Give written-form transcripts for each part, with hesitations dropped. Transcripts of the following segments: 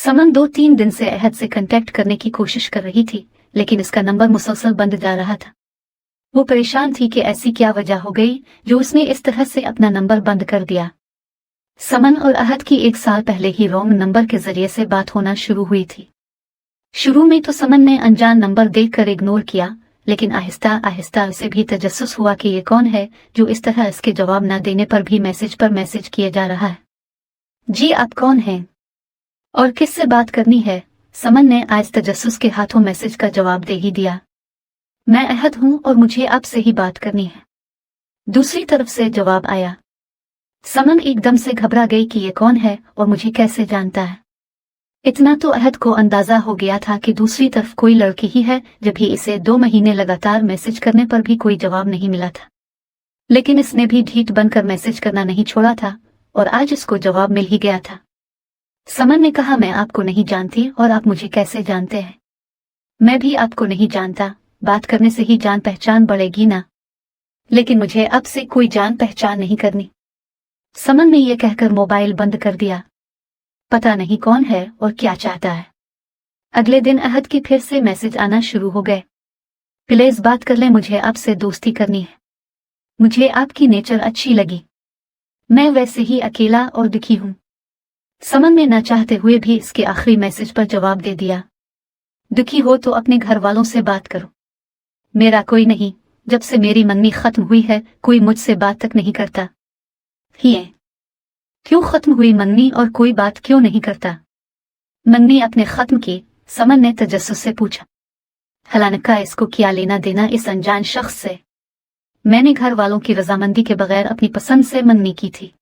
समन 2-3 दिन से अहद से कांटेक्ट करने की कोशिश कर रही थी, लेकिन इसका नंबर मुसलसल बंद जा रहा था। वो परेशान थी कि ऐसी क्या वजह हो गई जो उसने इस तरह से अपना नंबर बंद कर दिया। समन और अहद की 1 साल पहले ही रॉन्ग नंबर के जरिए से बात होना शुरू हुई थी। शुरू में तो समन ने अनजान नंबर देखकर इग्नोर किया, लेकिन आहिस्ता आहिस्ता उसे भी तजस्सुस हुआ कि ये कौन है जो इस तरह इसके जवाब न देने पर भी मैसेज पर मैसेज किए जा रहा है। जी आप कौन हैं और किससे बात करनी है? समन ने आज तजस्सुस के हाथों मैसेज का जवाब दे ही दिया। मैं अहद हूं और मुझे आपसे ही बात करनी है। दूसरी तरफ से जवाब आया। समन एकदम से घबरा गई कि ये कौन है और मुझे कैसे जानता है। इतना तो अहद को अंदाजा हो गया था कि दूसरी तरफ कोई लड़की ही है, जब भी इसे 2 महीने लगातार मैसेज करने पर भी कोई जवाब नहीं मिला था। लेकिन इसने भी ढीठ बनकर मैसेज करना नहीं छोड़ा था और आज इसको जवाब मिल ही गया था। समन ने कहा, मैं आपको नहीं जानती और आप मुझे कैसे जानते हैं? मैं भी आपको नहीं जानता, बात करने से ही जान पहचान बढ़ेगी ना। लेकिन मुझे अब से कोई जान पहचान नहीं करनी। समन ने यह कहकर मोबाइल बंद कर दिया। पता नहीं कौन है और क्या चाहता है। अगले दिन अहद की फिर से मैसेज आना शुरू हो गए। प्लीज बात कर ले, मुझे आपसे दोस्ती करनी है। मुझे आपकी नेचर अच्छी लगी। मैं वैसे ही अकेला और दुखी हूं। समन ने ना चाहते हुए भी इसके आखिरी मैसेज पर जवाब दे दिया। दुखी हो तो अपने घर वालों से बात करो, मेरा कोई नहीं। जब से मेरी मन्नी खत्म हुई है कोई मुझसे बात तक नहीं करता। ही क्यों खत्म हुई मन्नी और कोई बात क्यों नहीं करता? मन्नी अपने खत्म की, समन ने तजस्सुस से पूछा। हलानका इसको क्या लेना देना इस अनजान शख्स से? मैंने घर वालों की रजामंदी के बगैर अपनी पसंद से मन्नी की थी।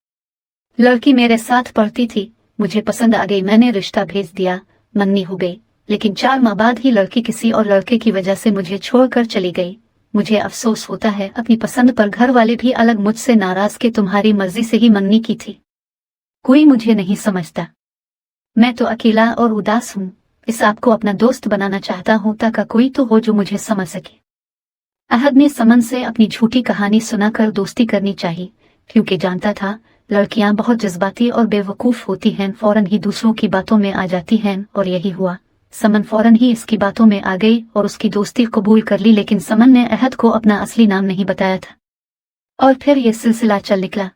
लड़की मेरे साथ पढ़ती थी, मुझे पसंद आ गई, मैंने रिश्ता भेज दिया, मन्नी हो गई। लेकिन 4 माह बाद ही लड़की किसी और लड़के की वजह से मुझे छोड़कर चली गई। मुझे अफसोस होता है अपनी पसंद पर, घर वाले भी अलग मुझसे नाराज के तुम्हारी मर्जी से ही मन्नी की थी। कोई मुझे नहीं समझता। मैं तो अकेला और उदास हूँ। इस आपको अपना दोस्त बनाना चाहता हूँ ताकि कोई तो हो जो मुझे समझ सके। अहद ने समन से अपनी झूठी कहानी सुनाकर दोस्ती करनी चाहिए, क्योंकि जानता था लड़कियां बहुत जज्बाती और बेवकूफ होती हैं, फौरन ही दूसरों की बातों में आ जाती हैं। और यही हुआ। समन फौरन ही इसकी बातों में आ गई और उसकी दोस्ती कबूल कर ली। लेकिन समन ने अहद को अपना असली नाम नहीं बताया था। और फिर यह सिलसिला चल निकला।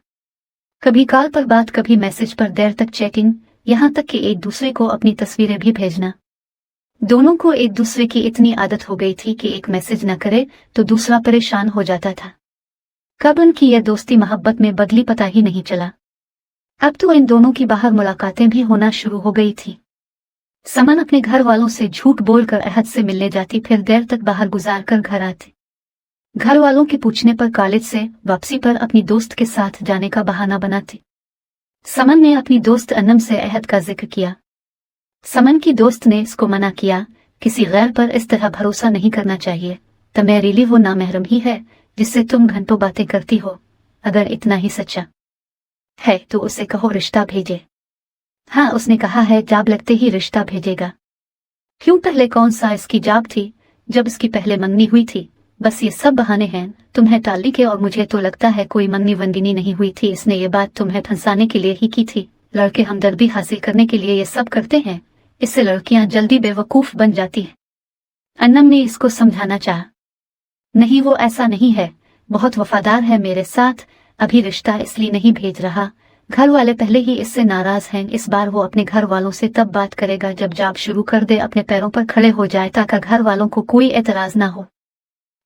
कभी कॉल पर बात, कभी मैसेज पर देर तक चैटिंग, यहाँ तक कि एक दूसरे को अपनी तस्वीरें भी भेजना। दोनों को एक दूसरे की इतनी आदत हो गई थी कि एक मैसेज न करे तो दूसरा परेशान हो जाता था। कब उनकी यह दोस्ती मोहब्बत में बदली पता ही नहीं चला। अब तो इन दोनों की बाहर मुलाकातें भी होना शुरू हो गई थी। समन अपने घर वालों से झूठ बोलकर अहद से मिलने जाती, फिर देर तक बाहर गुजार कर घर आती। घर वालों के पूछने पर कॉलेज से वापसी पर अपनी दोस्त के साथ जाने का बहाना बनाती। समन ने अपनी दोस्त अनम से अहद का जिक्र किया। समन की दोस्त ने इसको मना किया, किसी गैर पर इस तरह भरोसा नहीं करना चाहिए। तमेरीली वो नामहरम ही है जिससे तुम घंटों बातें करती हो। अगर इतना ही सच्चा है तो उसे कहो रिश्ता भेजे। हाँ, उसने कहा है जाब लगते ही रिश्ता भेजेगा। क्यों, पहले कौन सा इसकी जाब थी जब इसकी पहले मंगनी हुई थी? बस ये सब बहाने हैं तुम्हें टालने के, और मुझे तो लगता है कोई मंगनी वंगनी नहीं हुई थी। इसने ये बात तुम्हें फंसाने के लिए ही की थी। लड़के हमदर्दी हासिल करने के लिए ये सब करते हैं, इससे लड़कियां जल्दी बेवकूफ बन जाती हैं। अन्नम ने इसको समझाना चाहा। नहीं, वो ऐसा नहीं है, बहुत वफादार है मेरे साथ। अभी रिश्ता इसलिए नहीं भेज रहा, घर वाले पहले ही इससे नाराज हैं। इस बार वो अपने घर वालों से तब बात करेगा जब जॉब शुरू कर दे, अपने पैरों पर खड़े हो जाए ताकि घर वालों को कोई एतराज ना हो।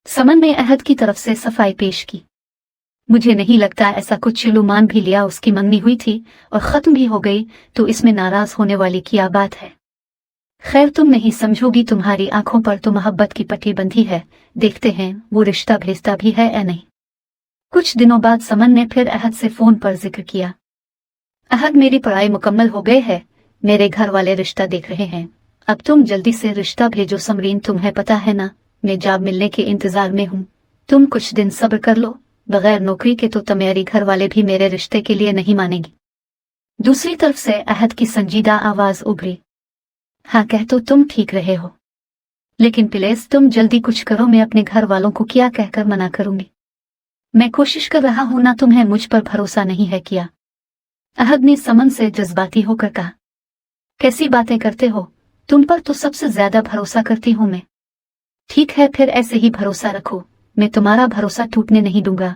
समन ने अहद की तरफ से सफाई पेश की। मुझे नहीं लगता ऐसा कुछ। लुमान भी लिया, उसकी मंगनी हुई थी और खत्म भी हो गई, तो इसमें नाराज होने वाली क्या बात है? खैर तुम नहीं समझोगी, तुम्हारी आंखों पर तो मोहब्बत की पट्टी बंधी है। देखते हैं वो रिश्ता भेजता भी है या नहीं। कुछ दिनों बाद समन ने फिर अहद से फोन पर जिक्र किया। अहद, मेरी पढ़ाई मुकम्मल हो गई है, मेरे घर वाले रिश्ता देख रहे हैं, अब तुम जल्दी से रिश्ता भेजो। समरीन, तुम्हें पता है ना मैं जॉब मिलने के इंतजार में हूँ। तुम कुछ दिन सब्र कर लो, बगैर नौकरी के तो तुम्हारी घर वाले भी मेरे रिश्ते के लिए नहीं मानेंगे। दूसरी तरफ से अहद की संजीदा आवाज उभरी। हाँ, कह तो तुम ठीक रहे हो, लेकिन प्लीज तुम जल्दी कुछ करो। मैं अपने घर वालों को क्या कहकर मना करूंगी? मैं कोशिश कर रहा हूं ना, तुम्हें मुझ पर भरोसा नहीं है क्या? अहद ने समन से जज्बाती होकर कहा। कैसी बातें करते हो, तुम पर तो सबसे ज्यादा भरोसा करती हूँ मैं। ठीक है, फिर ऐसे ही भरोसा रखो, मैं तुम्हारा भरोसा टूटने नहीं दूंगा।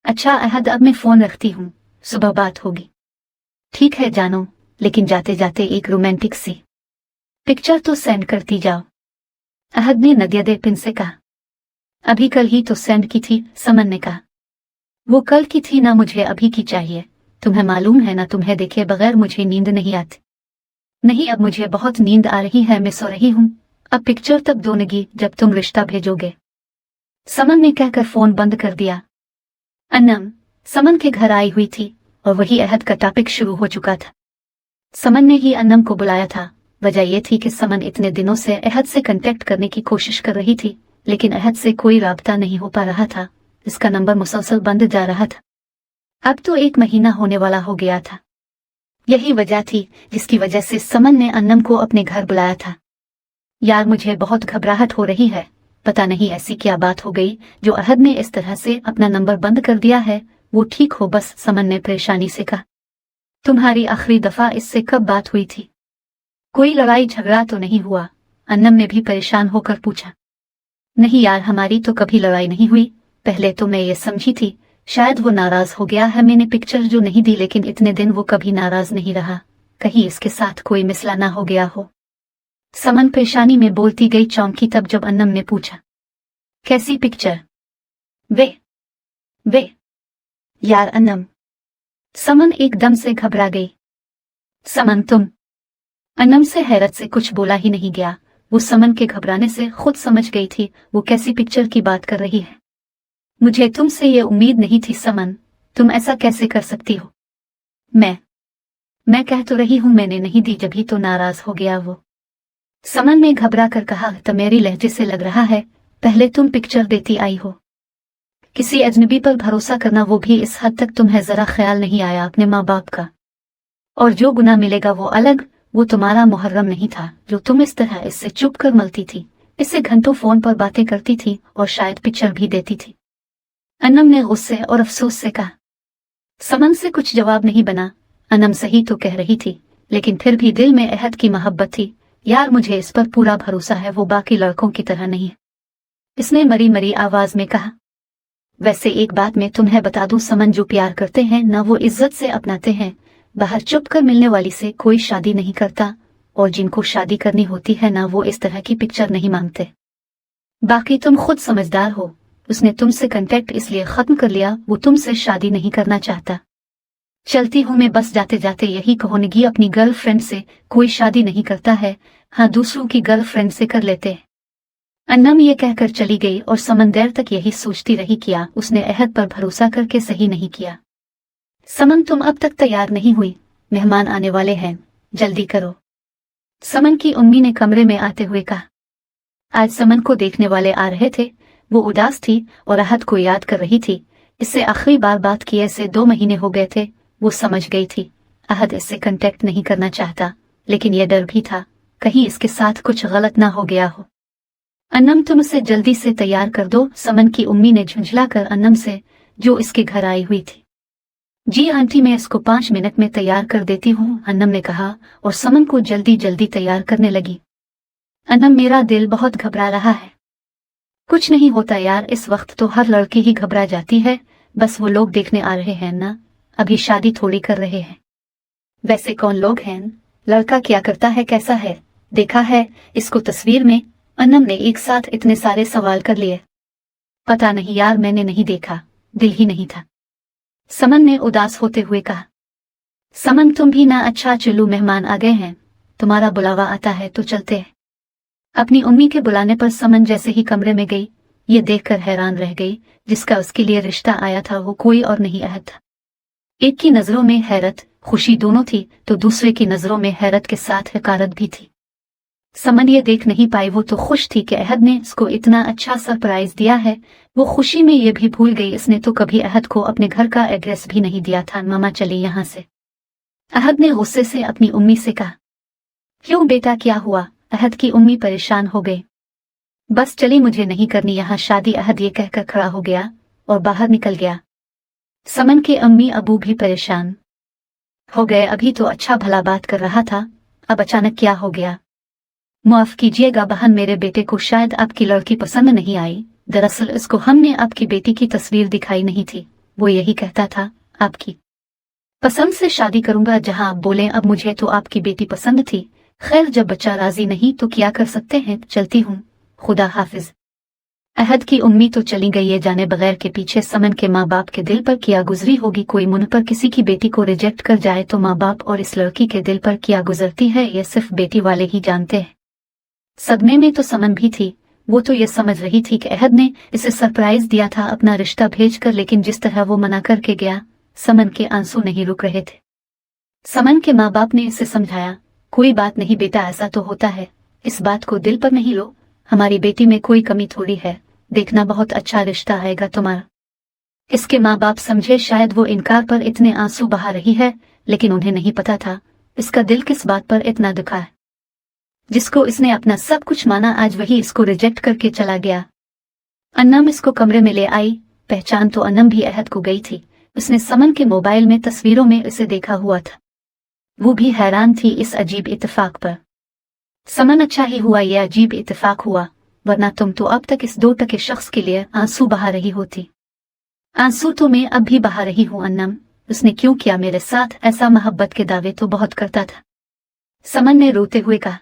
अच्छा अहद, अब मैं फोन रखती हूँ, सुबह बात होगी। ठीक है जानो, लेकिन जाते जाते एक रोमांटिक सी पिक्चर तो सेंड करती जाओ, अहद ने नदियादेपिन से कहा। अभी कल ही तो सेंड की थी, समन ने कहा। वो कल की थी ना, मुझे अभी की चाहिए। तुम्हें मालूम है ना, तुम्हें देखे बगैर मुझे नींद नहीं आती। नहीं, अब मुझे बहुत नींद आ रही है, मैं सो रही हूँ। अब पिक्चर तब दोनगी जब तुम रिश्ता भेजोगे, समन ने कहकर फोन बंद कर दिया। अन्नम समन के घर आई हुई थी और वही अहद का टॉपिक शुरू हो चुका था। समन ने ही अन्नम को बुलाया था। वजह यह थी कि समन इतने दिनों से अहद से कांटेक्ट करने की कोशिश कर रही थी, लेकिन अहद से कोई राब्ता नहीं हो पा रहा था। इसका नंबर मुसलसल बंद जा रहा था। अब तो 1 महीना होने वाला हो गया था। यही वजह थी जिसकी वजह से समन ने अन्नम को अपने घर बुलाया था। यार, मुझे बहुत घबराहट हो रही है, पता नहीं ऐसी क्या बात हो गई जो अहद ने इस तरह से अपना नंबर बंद कर दिया है। वो ठीक हो बस, समन ने परेशानी से कहा। तुम्हारी आखिरी दफा इससे कब बात हुई थी? कोई लड़ाई झगड़ा तो नहीं हुआ? अन्नम ने भी परेशान होकर पूछा। नहीं यार, हमारी तो कभी लड़ाई नहीं हुई। पहले तो मैं ये समझी थी शायद वो नाराज हो गया है, मैंने पिक्चर जो नहीं दी, लेकिन इतने दिन वो कभी नाराज नहीं रहा। कहीं इसके साथ कोई मिसला ना हो गया हो। समन परेशानी में बोलती गई, चौंकी तब जब अन्नम ने पूछा, कैसी पिक्चर? वे यार अन्नम। समन एकदम से घबरा गई। समन तुम? अन्नम से हैरत से कुछ बोला ही नहीं गया। वो समन के घबराने से खुद समझ गई थी वो कैसी पिक्चर की बात कर रही है। मुझे तुमसे ये उम्मीद नहीं थी समन, तुम ऐसा कैसे कर सकती हो? मैं कह तो रही हूं मैंने नहीं दी, जब ही तो नाराज हो गया वो। समन ने घबरा कर कहा। तो मेरी लहजे से लग रहा है पहले तुम पिक्चर देती आई हो। किसी अजनबी पर भरोसा करना, वो भी इस हद तक तुम्हें जरा ख्याल नहीं आया अपने माँ बाप का? और जो गुनाह मिलेगा वो अलग, वो तुम्हारा मुहर्रम नहीं था जो तुम इस तरह इससे चुप कर मलती थी, इससे घंटों फोन पर बातें करती थी और शायद पिक्चर भी देती थी। अन्नम ने गुस्से और अफसोस से कहा। समन से कुछ जवाब नहीं बना। अन्नम सही तो कह रही थी, लेकिन फिर भी दिल में अहद की मोहब्बत थी। यार, मुझे इस पर पूरा भरोसा है, वो बाकी लड़कों की तरह नहीं है, इसने मरी मरी आवाज में कहा। वैसे एक बात मैं तुम्हें बता दूं, समन जो प्यार करते हैं ना वो इज्जत से अपनाते हैं। बाहर चुप कर मिलने वाली से कोई शादी नहीं करता, और जिनको शादी करनी होती है ना वो इस तरह की पिक्चर नहीं मांगते। बाकी तुम खुद समझदार हो, उसने तुमसे कांटेक्ट इसलिए खत्म कर लिया वो तुमसे शादी नहीं करना चाहता। चलती हूँ मैं, बस जाते जाते यही कहूंगी, अपनी गर्लफ्रेंड से कोई शादी नहीं करता है, हाँ दूसरों की गर्लफ्रेंड से कर लेते। अन्नम ये कहकर चली गई और समन देर तक यही सोचती रही क्या उसने अहद पर भरोसा करके सही नहीं किया। समन, तुम अब तक तैयार नहीं हुई, मेहमान आने वाले हैं, जल्दी करो, समन की उम्मी ने कमरे में आते हुए कहा। आज समन को देखने वाले आ रहे थे। वो उदास थी और अहद को याद कर रही थी। इससे आखिरी बार बात किए से 2 महीने हो गए थे। वो समझ गई थी अहद इससे कांटेक्ट नहीं करना चाहता, लेकिन यह डर भी था कहीं इसके साथ कुछ गलत ना हो गया हो। अन्नम, तुम उसे जल्दी से तैयार कर दो, समन की उम्मी ने झुंझलाकर अन्नम से, जो इसके घर आई हुई थी। जी आंटी, मैं इसको 5 मिनट में तैयार कर देती हूँ, अन्नम ने कहा और समन को जल्दी जल्दी तैयार करने लगी। अन्नम, मेरा दिल बहुत घबरा रहा है। कुछ नहीं होता यार, इस वक्त तो हर लड़की ही घबरा जाती है, बस वो लोग देखने आ रहे हैं ना, अभी शादी थोड़ी कर रहे हैं। वैसे कौन लोग हैं? लड़का क्या करता है, कैसा है, देखा है इसको तस्वीर में? अन्नम ने एक साथ इतने सारे सवाल कर लिए। पता नहीं यार, मैंने नहीं देखा, दिल ही नहीं था, समन ने उदास होते हुए कहा। समन, तुम भी ना, अच्छा चलो मेहमान आ गए हैं, तुम्हारा बुलावा आता है तो चलते हैं। अपनी उम्मी के बुलाने पर समन जैसे ही कमरे में गई, ये देखकर हैरान रह गई जिसका उसके लिए रिश्ता आया था वो कोई और नहीं अहद था। एक की नजरों में हैरत खुशी दोनों थी, तो दूसरे की नजरों में हैरत के साथ हकारत भी थी। समन ये देख नहीं पाई, वो तो खुश थी कि अहद ने इसको इतना अच्छा सरप्राइज दिया है। वो खुशी में ये भी भूल गई इसने तो कभी अहद को अपने घर का एड्रेस भी नहीं दिया था। मामा चली यहाँ से, अहद ने गुस्से से अपनी उम्मी से कहा। क्यों बेटा, क्या हुआ? अहद की उम्मी परेशान हो गई। बस चली, मुझे नहीं करनी यहाँ शादी, अहद ये कहकर खड़ा हो गया और बाहर निकल गया। समन के अम्मी अबू भी परेशान हो गए। अभी तो अच्छा भला बात कर रहा था अब अचानक क्या हो गया? माफ कीजिएगा बहन, मेरे बेटे को शायद आपकी लड़की पसंद नहीं आई। दरअसल इसको हमने आपकी बेटी की तस्वीर दिखाई नहीं थी। वो यही कहता था आपकी पसंद से शादी करूंगा। जहां आप बोले अब मुझे तो आपकी बेटी पसंद थी। खैर जब बच्चा राजी नहीं तो क्या कर सकते हैं, चलती हूँ, खुदा हाफिज। अहद की उम्मीद तो चली गई है जाने बगैर के पीछे समन के माँ बाप के दिल पर क्या गुजरी होगी। कोई मुन पर किसी की बेटी को रिजेक्ट कर जाए तो माँ बाप और इस लड़की के दिल पर क्या गुजरती है ये सिर्फ बेटी वाले ही जानते हैं। सदमे में तो समन भी थी। वो तो ये समझ रही थी कि अहद ने इसे सरप्राइज दिया था अपना रिश्ता भेजकर, लेकिन जिस तरह वो मना करके गया समन के आंसू नहीं रुक रहे थे। समन के माँ बाप ने इसे समझाया, कोई बात नहीं बेटा, ऐसा तो होता है, इस बात को दिल पर नहीं लो, हमारी बेटी में कोई कमी थोड़ी है, देखना बहुत अच्छा रिश्ता आएगा तुम्हारा। इसके माँ बाप समझे शायद वो इनकार पर इतने आंसू बहा रही है, लेकिन उन्हें नहीं पता था इसका दिल किस बात पर इतना दुखा है। जिसको इसने अपना सब कुछ माना आज वही इसको रिजेक्ट करके चला गया। अन्नम इसको कमरे में ले आई। पहचान तो अन्नम भी अहद को गई थी। उसने समन के मोबाइल में तस्वीरों में इसे देखा हुआ था। वो भी हैरान थी इस अजीब इत्तेफाक पर। समन अच्छा ही हुआ ये अजीब इत्तेफाक हुआ, वरना तुम तो अब तक इस 2 टके शख्स के लिए आंसू बहा रही होती। आंसू तो मैं अब भी बहा रही हूँ अन्नम, उसने क्यों किया मेरे साथ ऐसा? मोहब्बत के दावे तो बहुत करता था। समन ने रोते हुए कहा,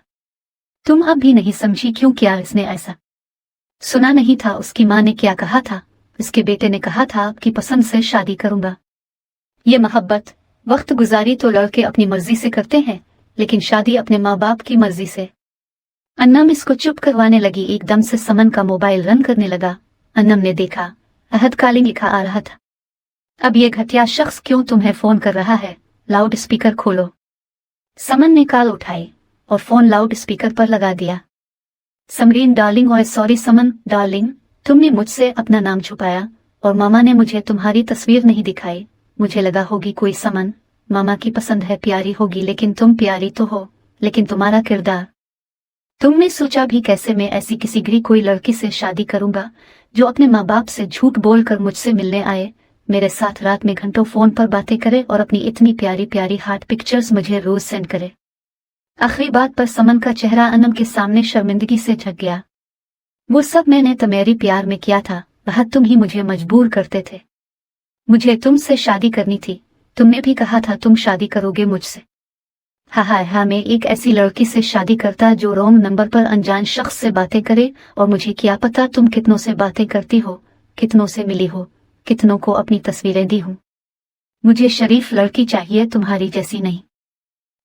तुम अब भी नहीं समझी क्यों किया इसने ऐसा? सुना नहीं था उसकी माँ ने क्या कहा था? उसके बेटे ने कहा था आपकी पसंद से शादी करूंगा। ये मोहब्बत वक्त गुजारी तो लड़के अपनी मर्जी से करते हैं, लेकिन शादी अपने माँ बाप की मर्जी से। अन्नम इसको चुप करवाने लगी। एकदम से समन का मोबाइल रन करने लगा। अन्नम ने देखा अहद काली लिखा आ रहा था। अब ये घटिया शख्स क्यों तुम्हें फोन कर रहा है? लाउड स्पीकर खोलो। समन ने कॉल उठाई और फोन लाउड स्पीकर पर लगा दिया। समरीन डार्लिंग, और सॉरी समन डार्लिंग, तुमने मुझसे अपना नाम छुपाया और मामा ने मुझे तुम्हारी तस्वीर नहीं दिखाई। मुझे लगा होगी कोई समन मामा की पसंद है, प्यारी होगी, लेकिन तुम प्यारी तो हो, लेकिन तुम्हारा किरदार। तुमने सोचा भी कैसे मैं ऐसी किसी गरीब कोई लड़की से शादी करूंगा जो अपने माँ बाप से झूठ बोलकर मुझसे मिलने आए, मेरे साथ रात में घंटों फोन पर बातें करे और अपनी इतनी प्यारी प्यारी हार्ट पिक्चर्स मुझे रोज सेंड करे। आखिरी बात पर समन का चेहरा अन्नम के सामने शर्मिंदगी से झक गया। वो सब मैंने तुम्हारी प्यार में किया था, वह तुम ही मुझे मजबूर करते थे। मुझे तुमसे शादी करनी थी, तुमने भी कहा था तुम शादी करोगे मुझसे। हाँ, मैं एक ऐसी लड़की से शादी करता जो रॉन्ग नंबर पर अनजान शख्स से बातें करे, और मुझे क्या पता तुम कितनों से बातें करती हो, कितनों से मिली हो, कितनों को अपनी तस्वीरें दी हूँ। मुझे शरीफ लड़की चाहिए, तुम्हारी जैसी नहीं।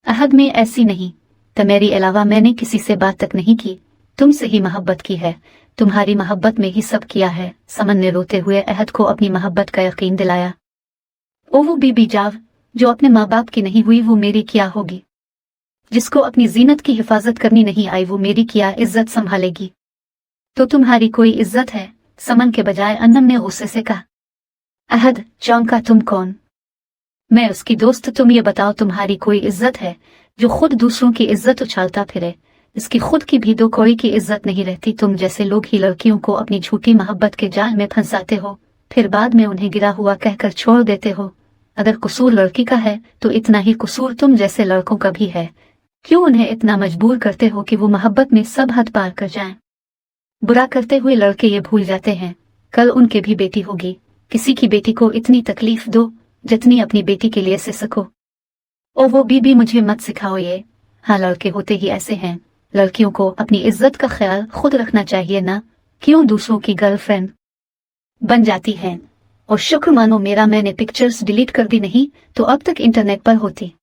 अहद में ऐसी नहीं, तुम्हारी अलावा मैंने किसी से बात तक नहीं की, तुमसे ही मोहब्बत की है, तुम्हारी मोहब्बत में ही सब किया है। समन ने रोते हुए अहद को अपनी मोहब्बत का यकीन दिलाया। ओ वो बीबी जाव जो अपने माँ बाप की नहीं हुई वो मेरी क्या होगी? जिसको अपनी जीनत की हिफाजत करनी नहीं आई वो मेरी क्या इज्जत संभालेगी? तो तुम्हारी कोई इज्जत है? समन के बजाय अन्नम ने गुस्से से कहा। अहद चौंका, तुम कौन? मैं उसकी दोस्त, तुम ये बताओ तुम्हारी कोई इज्जत है? जो खुद दूसरों की इज्जत उछालता फिरे, इसकी खुद की भी दो कोई की इज्जत नहीं रहती। तुम जैसे लोग ही लड़कियों को अपनी झूठी मोहब्बत के जाल में फंसाते हो, फिर बाद में उन्हें गिरा हुआ कहकर छोड़ देते हो। अगर कसूर लड़की का है तो इतना ही कसूर तुम जैसे लड़कों का भी है। क्यों उन्हें इतना मजबूर करते हो कि वो मोहब्बत में सब हद पार कर जाएं? बुरा करते हुए लड़के ये भूल जाते हैं कल उनके भी बेटी होगी। किसी की बेटी को इतनी तकलीफ दो जितनी अपनी बेटी के लिए से सको। ओ वो बीबी मुझे मत सिखाओ ये। हाँ, लड़के होते ही ऐसे हैं। लड़कियों को अपनी इज्जत का ख्याल खुद रखना चाहिए ना, क्यों दूसरों की गर्लफ्रेंड बन जाती हैं। और शुक्र मानो मेरा मैंने पिक्चर्स डिलीट कर दी, नहीं तो अब तक इंटरनेट पर होती।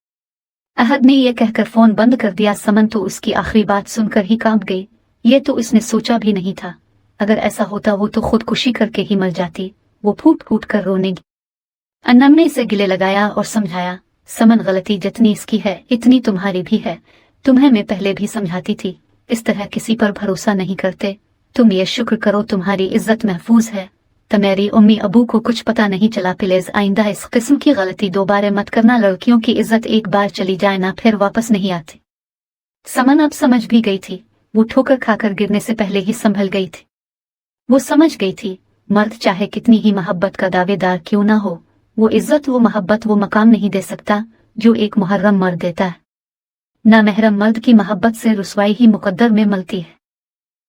अहद ने यह कहकर फोन बंद कर दिया। समन तो उसकी आखिरी बात सुनकर ही कांप गई। ये तो इसने सोचा भी नहीं था। अगर ऐसा होता वो तो खुदकुशी करके ही मर जाती। वो फूट फूट कर रोने लगी। अन्नम ने इसे गिले लगाया और समझाया, समन गलती जितनी इसकी है इतनी तुम्हारी भी है। तुम्हें मैं पहले भी समझाती थी, इस तरह किसी पर भरोसा नहीं करते। तुम ये शुक्र करो तुम्हारी इज्जत महफूज है। तुम्हारी उम्मी अबू को कुछ पता नहीं चला। प्लीज आइंदा इस किस्म की गलती दोबारा मत करना। लड़कियों की इज्जत एक बार चली जाए ना फिर वापस नहीं आती। समन अब समझ भी गई थी। वो ठोकर खाकर गिरने से पहले ही संभल गई थी। वो समझ गई थी मर्द चाहे कितनी ही मोहब्बत का दावेदार क्यों ना हो, वो इज्जत वो मोहब्बत वो मकाम नहीं दे सकता जो एक मुहर्रम मर्द देता है। नामहरम मर्द की मोहब्बत से रुसवाई ही मुकद्दर में मिलती है।